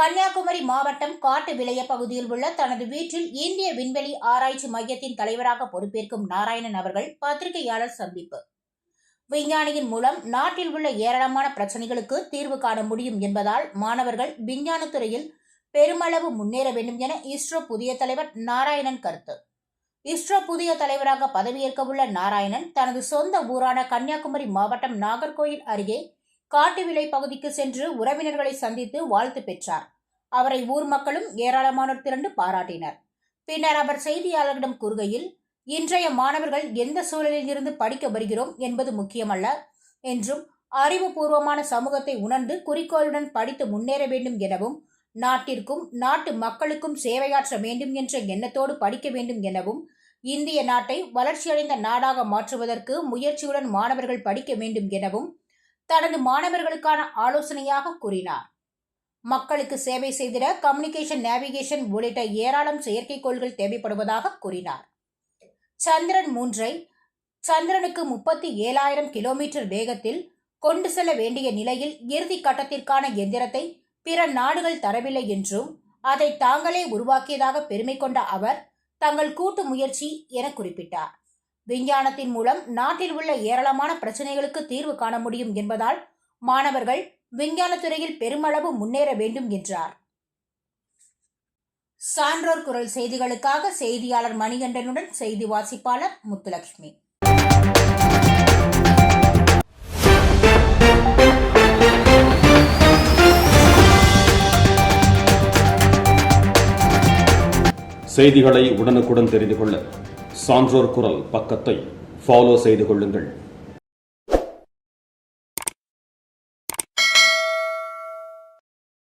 கன்னியாகுமரி மாவட்டம் காட்டு விளைய பகுதியில் உள்ள தனது வீட்டில் இந்திய விண்வெளி ஆராய்ச்சி மையத்தின் தலைவராக பொறுப்பேற்கும் நாராயணன் அவர்கள் பத்திரிகையாளர் சந்திப்பு. விஞ்ஞானியின் மூலம் நாட்டில் உள்ள ஏராளமான பிரச்சனைகளுக்கு தீர்வு காண முடியும் என்பதால் மாணவர்கள் விஞ்ஞானத்துறையில் பெருமளவு முன்னேற வேண்டும் என இஸ்ரோ புதிய தலைவர் நாராயணன் கருத்து. இஸ்ரோ புதிய தலைவராக பதவியேற்க உள்ள நாராயணன் தனது சொந்த ஊரான கன்னியாகுமரி மாவட்டம் நாகர்கோயில் அருகே காட்டுவிளை பகுதிக்கு சென்று உறவினர்களை சந்தித்து வாழ்த்து பெற்றார். அவரை ஊர் மக்களும் ஏராளமானோர் திரண்டு பாராட்டினர். பின்னர் அவர் செய்தியாளர்களிடம் கூறுகையில், இன்றைய மாணவர்கள் எந்த சூழலில் இருந்து படிக்க வருகிறோம் என்பது முக்கியமல்ல என்றும், அறிவுபூர்வமான சமூகத்தை உணர்ந்து குறிக்கோளுடன் படித்து முன்னேற வேண்டும் எனவும், நாட்டிற்கும் நாட்டு மக்களுக்கும் சேவையாற்ற வேண்டும் என்ற எண்ணத்தோடு படிக்க வேண்டும் எனவும், இந்திய நாட்டை வளர்ச்சியடைந்த நாடாக மாற்றுவதற்கு முயற்சியுடன் மாணவர்கள் படிக்க வேண்டும் எனவும் தனது மாணவர்களுக்கான ஆலோசனையாக கூறினார். மக்களுக்கு சேவை செய்திட கம்யூனிகேஷன், நேவிகேஷன் உள்ளிட்ட ஏராளம் செயற்கைக்கோள்கள் தேவைப்படுவதாக கூறினார். சந்திரன் 3ஐ சந்திரனுக்கு 37,000 கிலோமீட்டர் வேகத்தில் கொண்டு செல்ல வேண்டிய நிலையில் இறுதி கட்டத்திற்கான எந்திரத்தை பிற நாடுகள் தரவில்லை என்றும், அதை தாங்களே உருவாக்கியதாக பெருமை கொண்ட அவர் தங்கள் கூட்டு முயற்சி என குறிப்பிட்டார். விஞ்ஞானத்தின் மூலம் நாட்டில் உள்ள ஏராளமான பிரச்சனைகளுக்கு தீர்வு காண முடியும் என்பதால் மாணவர்கள் விஞ்ஞானத்துறையில் பெருமளவு முன்னேற வேண்டும் என்றார். சான்றோர் குரல் செய்திகளுக்காக செய்தியாளர் மணிகண்டனுடன் செய்தி வாசிப்பாளர் முத்துலட்சுமி. செய்திகளை உடனுக்குடன் தெரிந்து கொள்ள சான்றோர் குரல் பக்கத்தை ஃபாலோ செய்து கொள்ளுங்கள்.